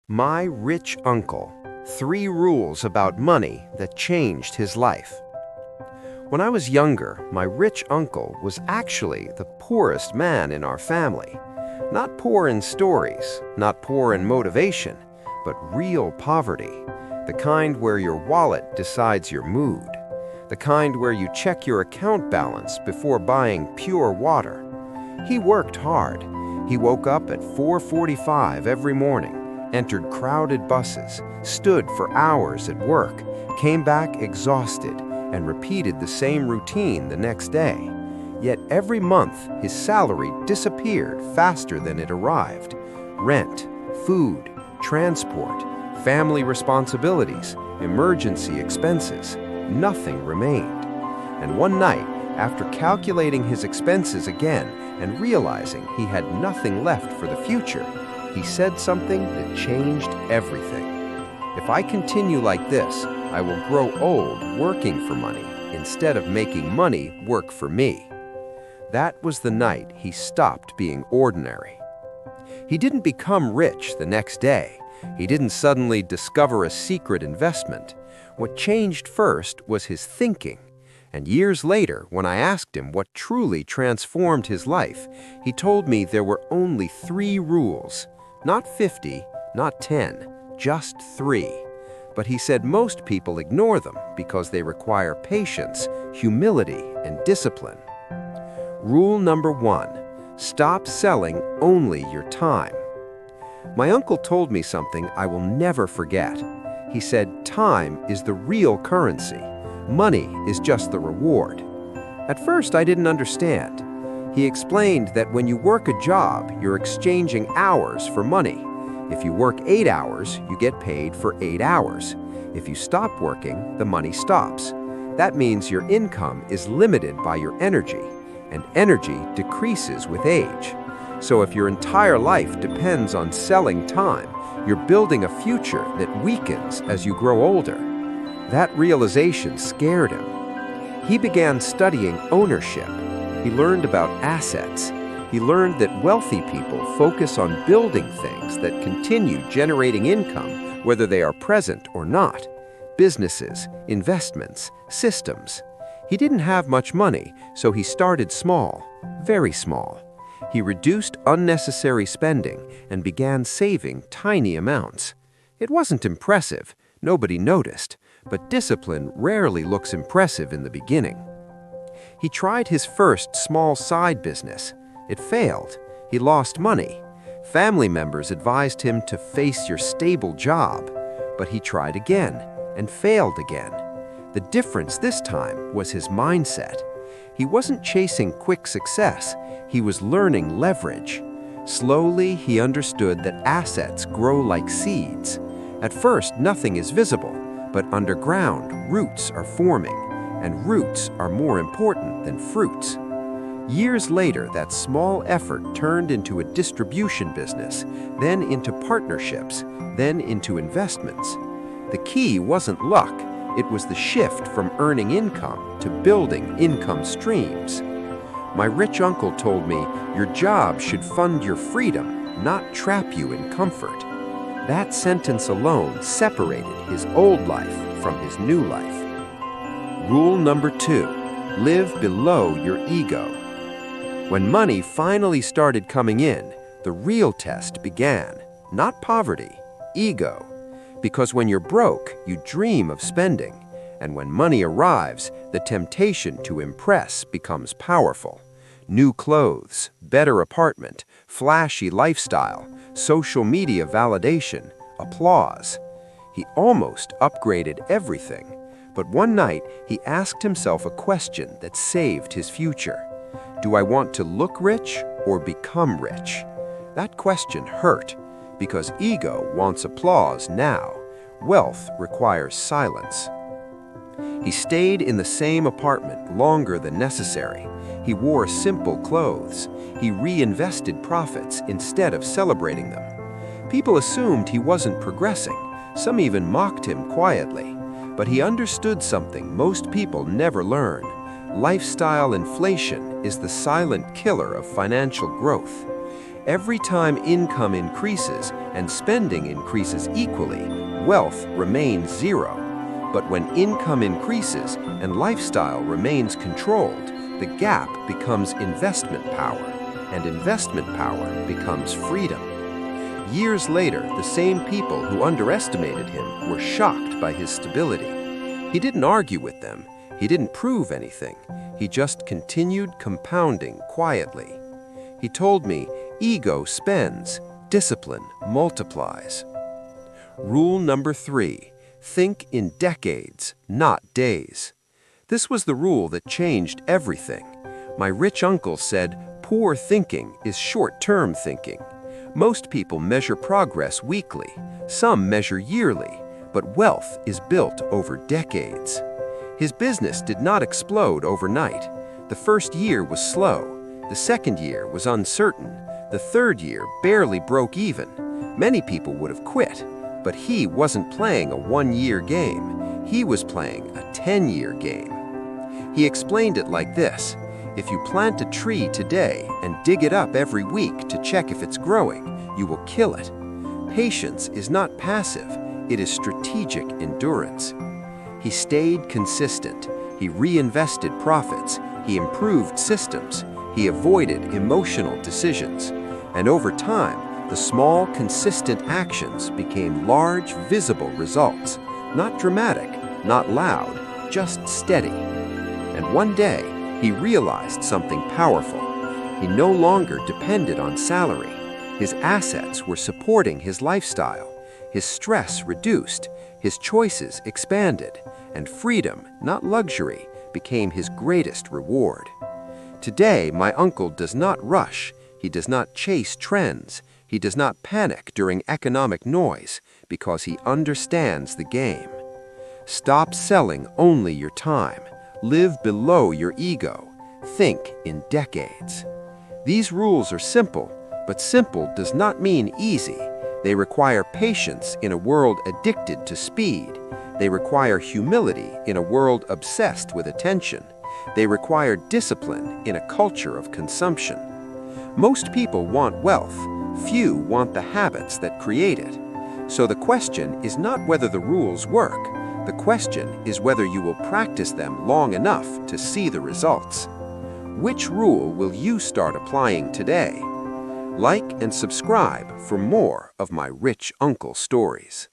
My Rich Uncle. 3 rules about money that changed his life. When I was younger, my rich uncle was actually the poorest man in our family. Not poor in stories, not poor in motivation, but real poverty. The kind where your wallet decides your mood. The kind where you check your account balance before buying pure water. He worked hard. He woke up at 4:45 every morning, entered crowded buses, stood for hours at work, came back exhausted, and repeated the same routine the next day. Yet every month, his salary disappeared faster than it arrived. Rent, food, transport, family responsibilities, emergency expenses, nothing remained. And one night, after calculating his expenses again and realizing he had nothing left for the future, he said something that changed everything. If I continue like this, I will grow old working for money instead of making money work for me. That was the night he stopped being ordinary. He didn't become rich the next day. He didn't suddenly discover a secret investment. What changed first was his thinking. And years later, when I asked him what truly transformed his life, he told me there were only 3 rules. Not 50, not 10, just 3. But he said most people ignore them because they require patience, humility, and discipline. Rule number 1, stop selling only your time. My uncle told me something I will never forget. He said, time is the real currency. Money is just the reward. At first, I didn't understand. He explained that when you work a job, you're exchanging hours for money. If you work 8 hours, you get paid for 8 hours. If you stop working, the money stops. That means your income is limited by your energy, and energy decreases with age. So if your entire life depends on selling time, you're building a future that weakens as you grow older. That realization scared him. He began studying ownership. He learned about assets. He learned that wealthy people focus on building things that continue generating income, whether they are present or not. Businesses, investments, systems. He didn't have much money, so he started small, very small. He reduced unnecessary spending and began saving tiny amounts. It wasn't impressive, nobody noticed, but discipline rarely looks impressive in the beginning. He tried his first small side business. It failed. He lost money. Family members advised him to face your stable job, but he tried again and failed again. The difference this time was his mindset. He wasn't chasing quick success. He was learning leverage. Slowly, he understood that assets grow like seeds. At first, nothing is visible, but underground, roots are forming, and roots are more important than fruits. Years later, that small effort turned into a distribution business, then into partnerships, then into investments. The key wasn't luck. It was the shift from earning income to building income streams. My rich uncle told me, your job should fund your freedom, not trap you in comfort. That sentence alone separated his old life from his new life. Rule number 2, live below your ego. When money finally started coming in, the real test began. Not poverty, ego. Because when you're broke, you dream of spending. And when money arrives, the temptation to impress becomes powerful. New clothes, better apartment, flashy lifestyle, social media validation, applause. He almost upgraded everything. But one night, he asked himself a question that saved his future. Do I want to look rich or become rich? That question hurt, because ego wants applause now. Wealth requires silence. He stayed in the same apartment longer than necessary. He wore simple clothes. He reinvested profits instead of celebrating them. People assumed he wasn't progressing. Some even mocked him quietly. But he understood something most people never learn. Lifestyle inflation is the silent killer of financial growth. Every time income increases and spending increases equally, wealth remains zero. But when income increases and lifestyle remains controlled, the gap becomes investment power, and investment power becomes freedom. Years later, the same people who underestimated him were shocked by his stability. He didn't argue with them. He didn't prove anything. He just continued compounding quietly. He told me, ego spends, discipline multiplies. Rule number 3, think in decades, not days. This was the rule that changed everything. My rich uncle said, poor thinking is short-term thinking. Most people measure progress weekly, some measure yearly, but wealth is built over decades. His business did not explode overnight. The first year was slow. The second year was uncertain. The third year barely broke even. Many people would have quit, but he wasn't playing a 1-year game. He was playing a 10-year game. He explained it like this: if you plant a tree today and dig it up every week to check if it's growing, you will kill it. Patience is not passive, it is strategic endurance. He stayed consistent. He reinvested profits. He improved systems. He avoided emotional decisions. And over time, the small, consistent actions became large, visible results. Not dramatic, not loud, just steady. And one day, he realized something powerful. He no longer depended on salary. His assets were supporting his lifestyle. His stress reduced. His choices expanded. And freedom, not luxury, became his greatest reward. Today, my uncle does not rush. He does not chase trends. He does not panic during economic noise because he understands the game. Stop selling only your time. Live below your ego. Think in decades. These rules are simple, but simple does not mean easy. They require patience in a world addicted to speed. They require humility in a world obsessed with attention. They require discipline in a culture of consumption. Most people want wealth. Few want the habits that create it. So the question is not whether the rules work. The question is whether you will practice them long enough to see the results. Which rule will you start applying today? Like and subscribe for more of my rich uncle stories.